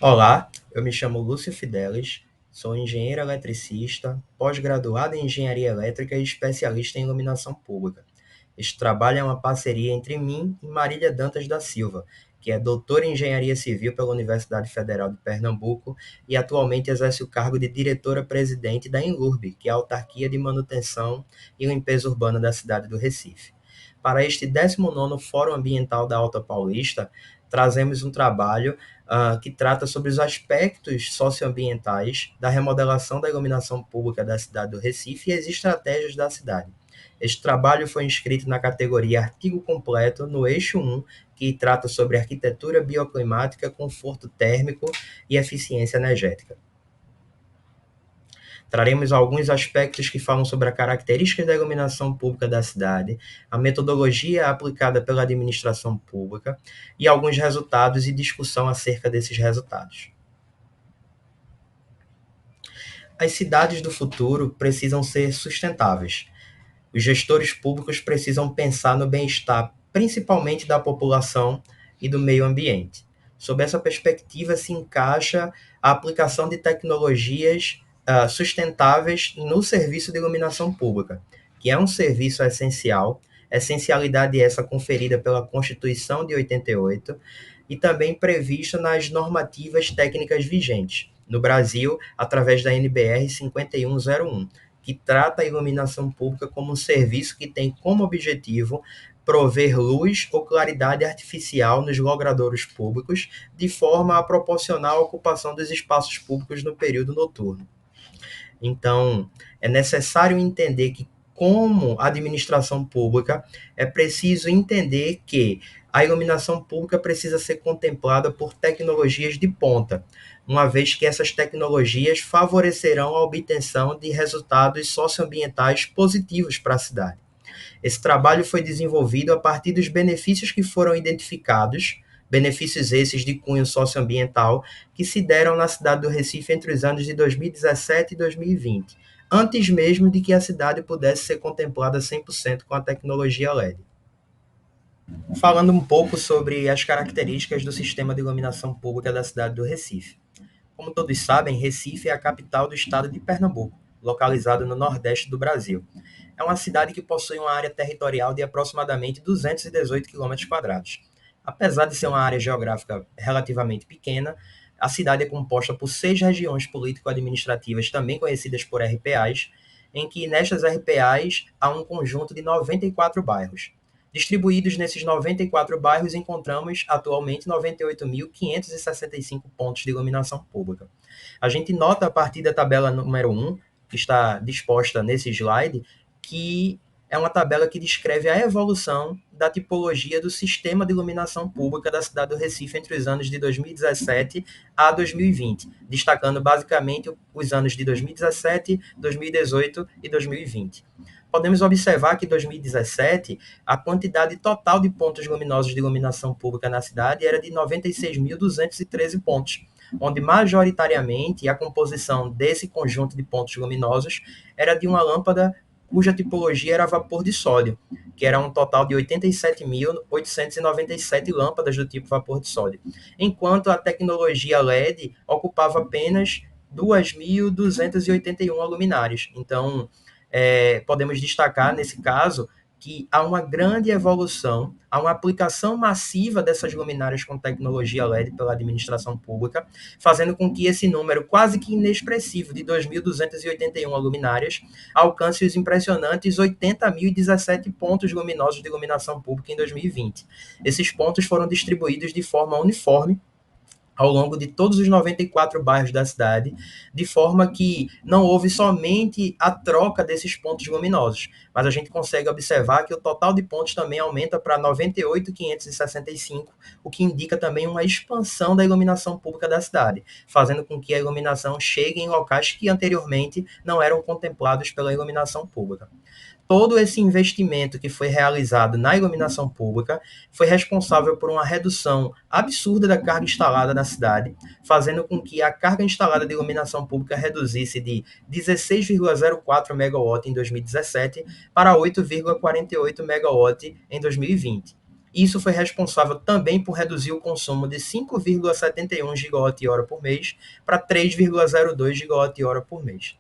Olá, eu me chamo Lúcio Fidelis, sou engenheiro eletricista, pós-graduado em engenharia elétrica e especialista em iluminação pública. Este trabalho é uma parceria entre mim e Marília Dantas da Silva, que é doutora em engenharia civil pela Universidade Federal de Pernambuco e atualmente exerce o cargo de diretora-presidente da Enlurb, que é a autarquia de manutenção e limpeza urbana da cidade do Recife. Para este 19º Fórum Ambiental da Alta Paulista, trazemos um trabalho que trata sobre os aspectos socioambientais da remodelação da iluminação pública da cidade do Recife e as estratégias da cidade. Este trabalho foi inscrito na categoria Artigo Completo, no eixo 1, que trata sobre arquitetura bioclimática, conforto térmico e eficiência energética. Traremos alguns aspectos que falam sobre as características da iluminação pública da cidade, a metodologia aplicada pela administração pública e alguns resultados e discussão acerca desses resultados. As cidades do futuro precisam ser sustentáveis. Os gestores públicos precisam pensar no bem-estar, principalmente da população e do meio ambiente. Sob essa perspectiva, se encaixa a aplicação de tecnologias sustentáveis no serviço de iluminação pública, que é um serviço essencial, essencialidade essa conferida pela Constituição de 88 e também prevista nas normativas técnicas vigentes. No Brasil, através da NBR 5101, que trata a iluminação pública como um serviço que tem como objetivo prover luz ou claridade artificial nos logradouros públicos, de forma a proporcionar a ocupação dos espaços públicos no período noturno. Então, é necessário entender que, como administração pública, é preciso entender que a iluminação pública precisa ser contemplada por tecnologias de ponta, uma vez que essas tecnologias favorecerão a obtenção de resultados socioambientais positivos para a cidade. Esse trabalho foi desenvolvido a partir dos benefícios que foram identificados, benefícios esses de cunho socioambiental, que se deram na cidade do Recife entre os anos de 2017 e 2020, antes mesmo de que a cidade pudesse ser contemplada 100% com a tecnologia LED. Falando um pouco sobre as características do sistema de iluminação pública da cidade do Recife. Como todos sabem, Recife é a capital do estado de Pernambuco, localizado no nordeste do Brasil. É uma cidade que possui uma área territorial de aproximadamente 218 km². Apesar de ser uma área geográfica relativamente pequena, a cidade é composta por 6 regiões político-administrativas, também conhecidas por RPAs, em que nestas RPAs há um conjunto de 94 bairros. Distribuídos nesses 94 bairros, encontramos atualmente 98.565 pontos de iluminação pública. A gente nota a partir da tabela número 1, que está disposta nesse slide, que é uma tabela que descreve a evolução da tipologia do sistema de iluminação pública da cidade do Recife entre os anos de 2017 a 2020, destacando basicamente os anos de 2017, 2018 e 2020. Podemos observar que em 2017, a quantidade total de pontos luminosos de iluminação pública na cidade era de 96.213 pontos, onde majoritariamente a composição desse conjunto de pontos luminosos era de uma lâmpada cuja tipologia era vapor de sódio, que era um total de 87.897 lâmpadas do tipo vapor de sódio, enquanto a tecnologia LED ocupava apenas 2.281 luminárias. Então, podemos destacar, nesse caso, que há uma grande evolução, há uma aplicação massiva dessas luminárias com tecnologia LED pela administração pública, fazendo com que esse número quase que inexpressivo de 2.281 luminárias alcance os impressionantes 80.017 pontos luminosos de iluminação pública em 2020. Esses pontos foram distribuídos de forma uniforme ao longo de todos os 94 bairros da cidade, de forma que não houve somente a troca desses pontos luminosos, mas a gente consegue observar que o total de pontos também aumenta para 98.565, o que indica também uma expansão da iluminação pública da cidade, fazendo com que a iluminação chegue em locais que anteriormente não eram contemplados pela iluminação pública. Todo esse investimento que foi realizado na iluminação pública foi responsável por uma redução absurda da carga instalada na cidade, fazendo com que a carga instalada de iluminação pública reduzisse de 16,04 MW em 2017 para 8,48 MW em 2020. Isso foi responsável também por reduzir o consumo de 5,71 gigawatt-hora por mês para 3,02 gigawatt-hora por mês.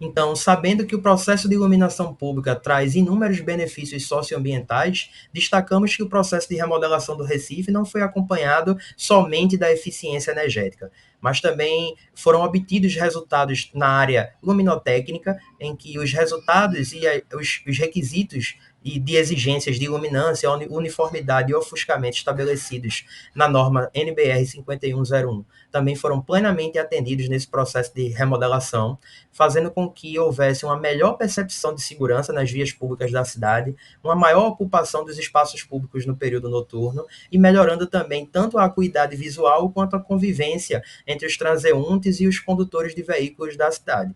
Então, sabendo que o processo de iluminação pública traz inúmeros benefícios socioambientais, destacamos que o processo de remodelação do Recife não foi acompanhado somente da eficiência energética, mas também foram obtidos resultados na área luminotécnica, em que os resultados e os requisitos e de exigências de iluminância, uniformidade e ofuscamento estabelecidos na norma NBR 5101 também foram plenamente atendidos nesse processo de remodelação, fazendo com que houvesse uma melhor percepção de segurança nas vias públicas da cidade, uma maior ocupação dos espaços públicos no período noturno e melhorando também tanto a acuidade visual quanto a convivência entre os transeuntes e os condutores de veículos da cidade.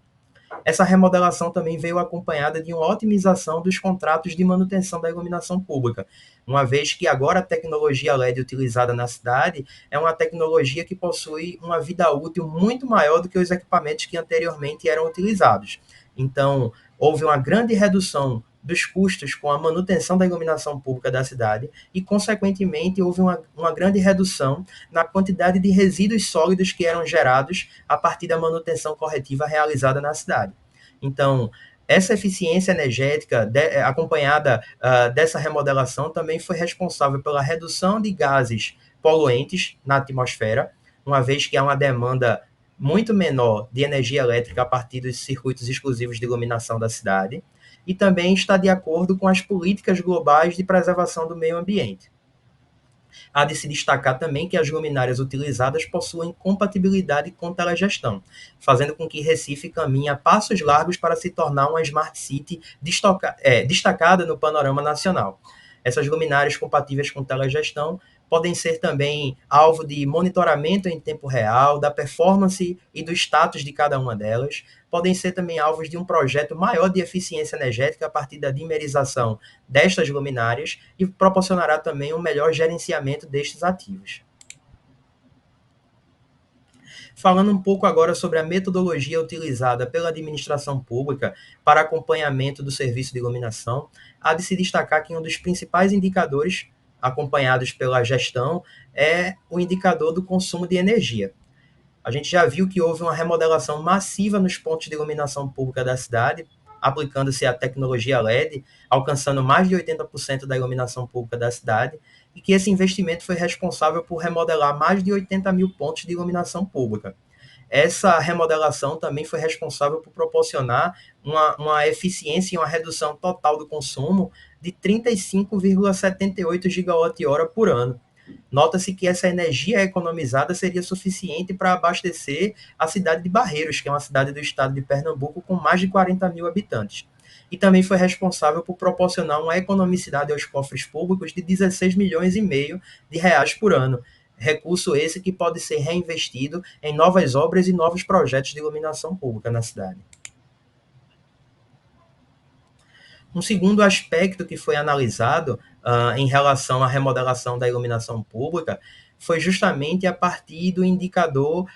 Essa remodelação também veio acompanhada de uma otimização dos contratos de manutenção da iluminação pública, uma vez que agora a tecnologia LED utilizada na cidade é uma tecnologia que possui uma vida útil muito maior do que os equipamentos que anteriormente eram utilizados. Então, houve uma grande redução dos custos com a manutenção da iluminação pública da cidade e, consequentemente, houve uma grande redução na quantidade de resíduos sólidos que eram gerados a partir da manutenção corretiva realizada na cidade. Então, essa eficiência energética, acompanhada dessa remodelação, também foi responsável pela redução de gases poluentes na atmosfera, uma vez que há uma demanda muito menor de energia elétrica a partir dos circuitos exclusivos de iluminação da cidade, e também está de acordo com as políticas globais de preservação do meio ambiente. Há de se destacar também que as luminárias utilizadas possuem compatibilidade com telegestão, fazendo com que Recife caminhe a passos largos para se tornar uma Smart City destacada no panorama nacional. Essas luminárias compatíveis com telegestão podem ser também alvo de monitoramento em tempo real, da performance e do status de cada uma delas, podem ser também alvos de um projeto maior de eficiência energética a partir da dimerização destas luminárias e proporcionará também um melhor gerenciamento destes ativos. Falando um pouco agora sobre a metodologia utilizada pela administração pública para acompanhamento do serviço de iluminação, há de se destacar que um dos principais indicadores acompanhados pela gestão é o indicador do consumo de energia. A gente já viu que houve uma remodelação massiva nos pontos de iluminação pública da cidade, aplicando-se a tecnologia LED, alcançando mais de 80% da iluminação pública da cidade, e que esse investimento foi responsável por remodelar mais de 80 mil pontos de iluminação pública. Essa remodelação também foi responsável por proporcionar uma eficiência e uma redução total do consumo de 35,78 gigawatt-hora por ano. Nota-se que essa energia economizada seria suficiente para abastecer a cidade de Barreiros, que é uma cidade do estado de Pernambuco com mais de 40 mil habitantes. E também foi responsável por proporcionar uma economicidade aos cofres públicos de 16 milhões e meio de reais por ano. Recurso esse que pode ser reinvestido em novas obras e novos projetos de iluminação pública na cidade. Um segundo aspecto que foi analisado em relação à remodelação da iluminação pública foi justamente a partir do indicador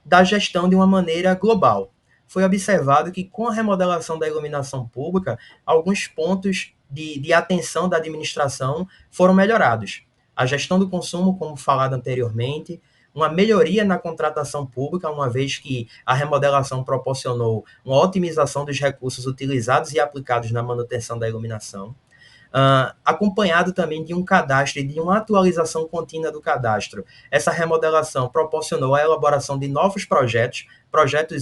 da gestão de uma maneira global. Foi observado que, com a remodelação da iluminação pública, alguns pontos de atenção da administração foram melhorados. A gestão do consumo, como falado anteriormente, uma melhoria na contratação pública, uma vez que a remodelação proporcionou uma otimização dos recursos utilizados e aplicados na manutenção da iluminação, acompanhado também de um cadastro e de uma atualização contínua do cadastro. Essa remodelação proporcionou a elaboração de novos projetos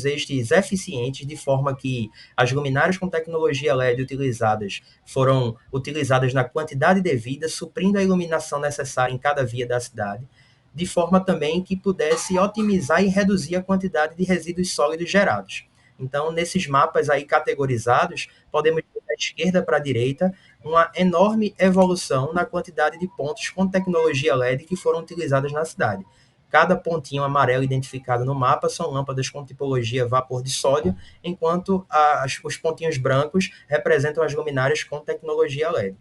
estes eficientes, de forma que as luminárias com tecnologia LED utilizadas foram utilizadas na quantidade devida, suprindo a iluminação necessária em cada via da cidade, de forma também que pudesse otimizar e reduzir a quantidade de resíduos sólidos gerados. Então, nesses mapas aí categorizados, podemos ver da esquerda para a direita uma enorme evolução na quantidade de pontos com tecnologia LED que foram utilizadas na cidade. Cada pontinho amarelo identificado no mapa são lâmpadas com tipologia vapor de sódio, enquanto os pontinhos brancos representam as luminárias com tecnologia LED.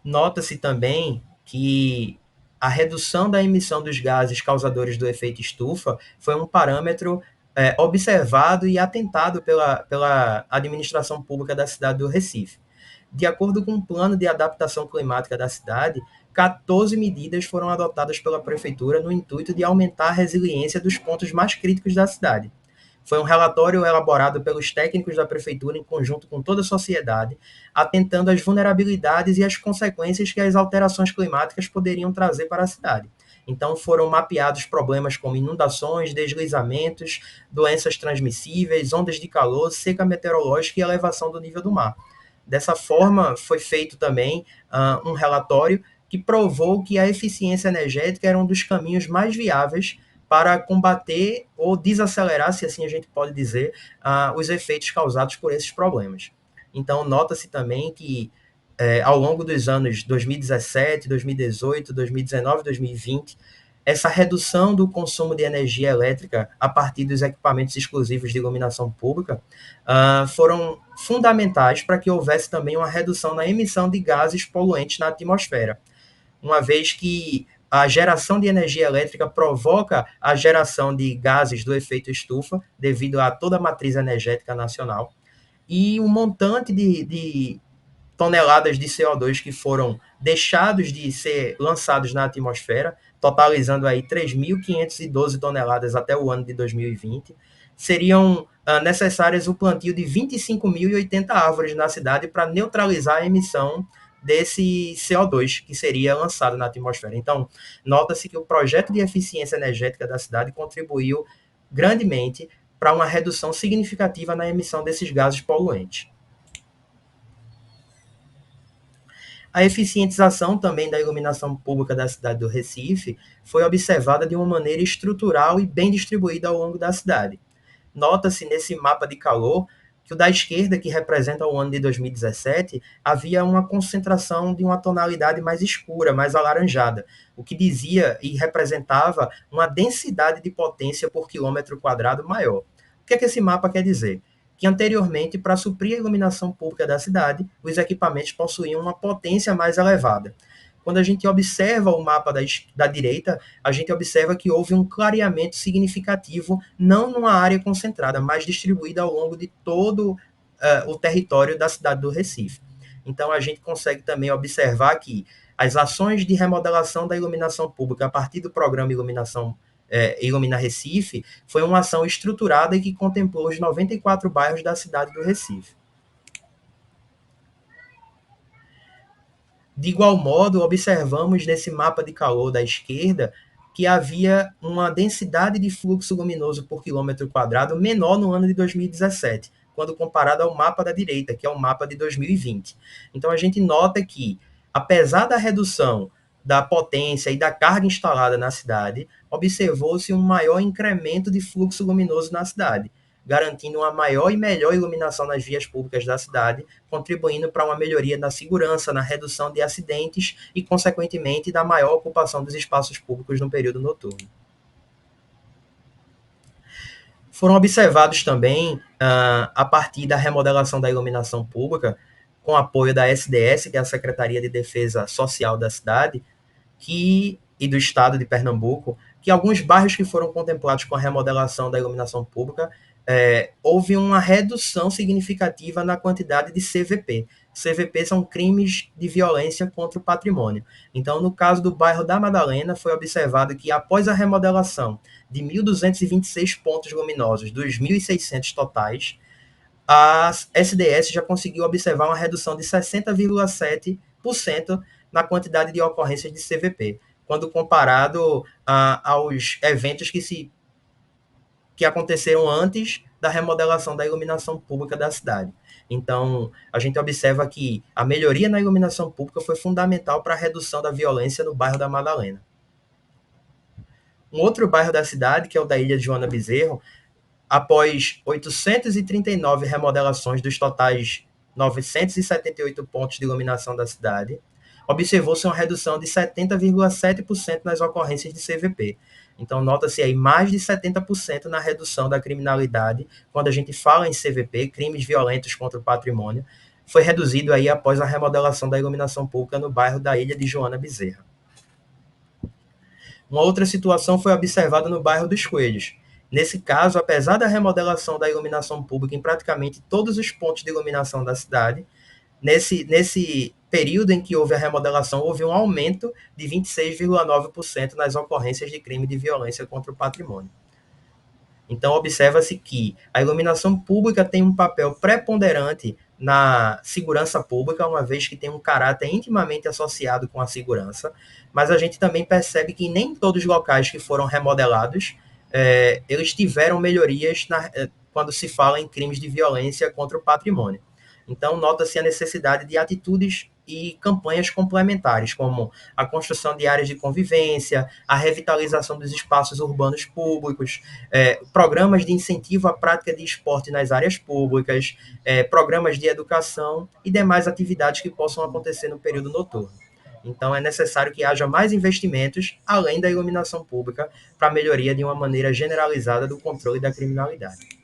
Nota-se também que a redução da emissão dos gases causadores do efeito estufa foi um parâmetro observado e atentado pela administração pública da cidade do Recife. De acordo com o plano de adaptação climática da cidade, 14 medidas foram adotadas pela prefeitura no intuito de aumentar a resiliência dos pontos mais críticos da cidade. Foi um relatório elaborado pelos técnicos da prefeitura em conjunto com toda a sociedade, atentando às vulnerabilidades e às consequências que as alterações climáticas poderiam trazer para a cidade. Então foram mapeados problemas como inundações, deslizamentos, doenças transmissíveis, ondas de calor, seca meteorológica e elevação do nível do mar. Dessa forma, foi feito também um relatório que provou que a eficiência energética era um dos caminhos mais viáveis para combater ou desacelerar, se assim a gente pode dizer, os efeitos causados por esses problemas. Então, nota-se também que ao longo dos anos 2017, 2018, 2019, 2020, essa redução do consumo de energia elétrica a partir dos equipamentos exclusivos de iluminação pública foram fundamentais para que houvesse também uma redução na emissão de gases poluentes na atmosfera, uma vez que a geração de energia elétrica provoca a geração de gases do efeito estufa, devido a toda a matriz energética nacional, e o montante de toneladas de CO2 que foram deixados de ser lançados na atmosfera, totalizando aí 3.512 toneladas até o ano de 2020, seriam necessárias o plantio de 25.080 árvores na cidade para neutralizar a emissão desse CO2 que seria lançado na atmosfera. Então, nota-se que o projeto de eficiência energética da cidade contribuiu grandemente para uma redução significativa na emissão desses gases poluentes. A eficientização também da iluminação pública da cidade do Recife foi observada de uma maneira estrutural e bem distribuída ao longo da cidade. Nota-se nesse mapa de calor que o da esquerda, que representa o ano de 2017, havia uma concentração de uma tonalidade mais escura, mais alaranjada, o que dizia e representava uma densidade de potência por quilômetro quadrado maior. O que é que esse mapa quer dizer? Que anteriormente, para suprir a iluminação pública da cidade, os equipamentos possuíam uma potência mais elevada. Quando a gente observa o mapa da direita, a gente observa que houve um clareamento significativo, não numa área concentrada, mas distribuída ao longo de todo o território da cidade do Recife. Então, a gente consegue também observar que as ações de remodelação da iluminação pública a partir do programa Ilumina Recife foi uma ação estruturada e que contemplou os 94 bairros da cidade do Recife. De igual modo, observamos nesse mapa de calor da esquerda que havia uma densidade de fluxo luminoso por quilômetro quadrado menor no ano de 2017, quando comparado ao mapa da direita, que é o mapa de 2020. Então a gente nota que, apesar da redução da potência e da carga instalada na cidade, observou-se um maior incremento de fluxo luminoso na cidade, garantindo uma maior e melhor iluminação nas vias públicas da cidade, contribuindo para uma melhoria na segurança, na redução de acidentes e, consequentemente, da maior ocupação dos espaços públicos no período noturno. Foram observados também, a partir da remodelação da iluminação pública, com apoio da SDS, que é a Secretaria de Defesa Social da cidade, e do Estado de Pernambuco, que alguns bairros que foram contemplados com a remodelação da iluminação pública houve uma redução significativa na quantidade de CVP. CVP são crimes de violência contra o patrimônio. Então, no caso do bairro da Madalena, foi observado que após a remodelação de 1.226 pontos luminosos dos 1.600 totais, a SDS já conseguiu observar uma redução de 60,7% na quantidade de ocorrências de CVP, quando comparado aos eventos que aconteceram antes da remodelação da iluminação pública da cidade. Então, a gente observa que a melhoria na iluminação pública foi fundamental para a redução da violência no bairro da Madalena. Um outro bairro da cidade, que é o da Ilha de Joana Bezerro, após 839 remodelações dos totais 978 pontos de iluminação da cidade, observou-se uma redução de 70,7% nas ocorrências de CVP. Então, nota-se aí mais de 70% na redução da criminalidade, quando a gente fala em CVP, crimes violentos contra o patrimônio, foi reduzido aí após a remodelação da iluminação pública no bairro da Ilha de Joana Bezerra. Uma outra situação foi observada no bairro dos Coelhos, Nesse caso, apesar da remodelação da iluminação pública em praticamente todos os pontos de iluminação da cidade, nesse período em que houve a remodelação, houve um aumento de 26,9% nas ocorrências de crime de violência contra o patrimônio. Então, observa-se que a iluminação pública tem um papel preponderante na segurança pública, uma vez que tem um caráter intimamente associado com a segurança, mas a gente também percebe que nem todos os locais que foram remodelados, eles tiveram melhorias quando se fala em crimes de violência contra o patrimônio. Então, nota-se a necessidade de atitudes e campanhas complementares, como a construção de áreas de convivência, a revitalização dos espaços urbanos públicos, programas de incentivo à prática de esporte nas áreas públicas, programas de educação e demais atividades que possam acontecer no período noturno. Então, é necessário que haja mais investimentos, além da iluminação pública, para a melhoria de uma maneira generalizada do controle da criminalidade.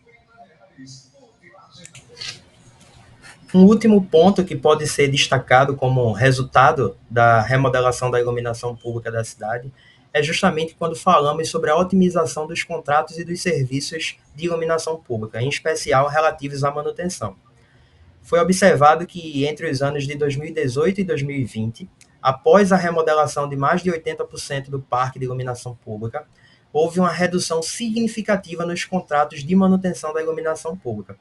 Um último ponto que pode ser destacado como resultado da remodelação da iluminação pública da cidade é justamente quando falamos sobre a otimização dos contratos e dos serviços de iluminação pública, em especial relativos à manutenção. Foi observado que entre os anos de 2018 e 2020, após a remodelação de mais de 80% do parque de iluminação pública, houve uma redução significativa nos contratos de manutenção da iluminação pública.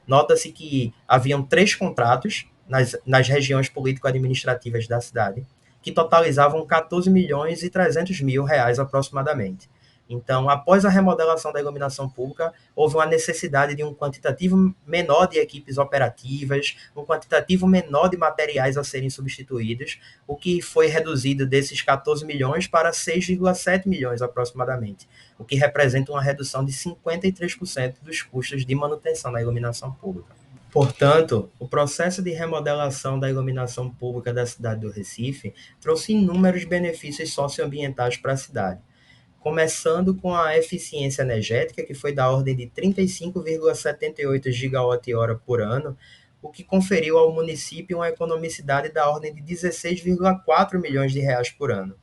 Nota-se que haviam 3 contratos nas regiões político-administrativas da cidade, que totalizavam 14 milhões e 300 mil reais aproximadamente. Então, após a remodelação da iluminação pública, houve uma necessidade de um quantitativo menor de equipes operativas, um quantitativo menor de materiais a serem substituídos, o que foi reduzido desses 14 milhões para 6,7 milhões aproximadamente, o que representa uma redução de 53% dos custos de manutenção da iluminação pública. Portanto, o processo de remodelação da iluminação pública da cidade do Recife trouxe inúmeros benefícios socioambientais para a cidade, começando com a eficiência energética, que foi da ordem de 35,78 gigawatt-hora por ano, o que conferiu ao município uma economicidade da ordem de 16,4 milhões de reais por ano.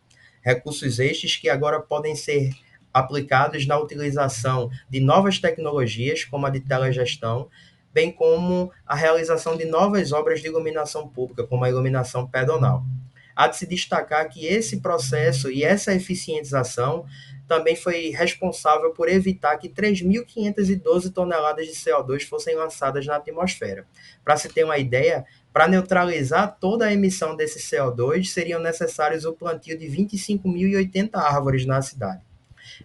Recursos estes que agora podem ser aplicados na utilização de novas tecnologias, como a de telegestão, bem como a realização de novas obras de iluminação pública, como a iluminação pedonal. Há de se destacar que esse processo e essa eficientização também foi responsável por evitar que 3.512 toneladas de CO2 fossem lançadas na atmosfera. Para se ter uma ideia, para neutralizar toda a emissão desse CO2, seriam necessários o plantio de 25.080 árvores na cidade.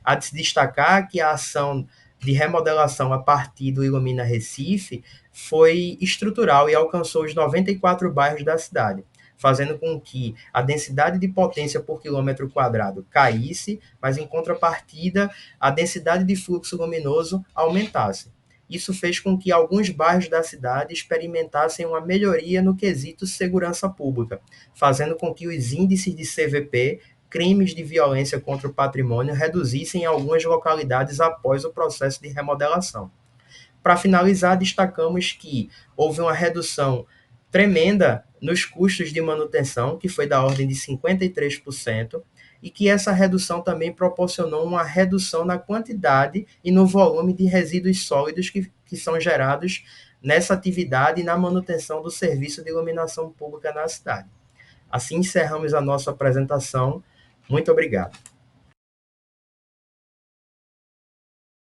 Há de se destacar que a ação de remodelação a partir do Ilumina Recife foi estrutural e alcançou os 94 bairros da cidade, fazendo com que a densidade de potência por quilômetro quadrado caísse, mas em contrapartida, a densidade de fluxo luminoso aumentasse. Isso fez com que alguns bairros da cidade experimentassem uma melhoria no quesito segurança pública, fazendo com que os índices de CVP, crimes de violência contra o patrimônio, reduzissem em algumas localidades após o processo de remodelação. Para finalizar, destacamos que houve uma redução tremenda nos custos de manutenção, que foi da ordem de 53%, e que essa redução também proporcionou uma redução na quantidade e no volume de resíduos sólidos que são gerados nessa atividade e na manutenção do serviço de iluminação pública na cidade. Assim encerramos a nossa apresentação. Muito obrigado.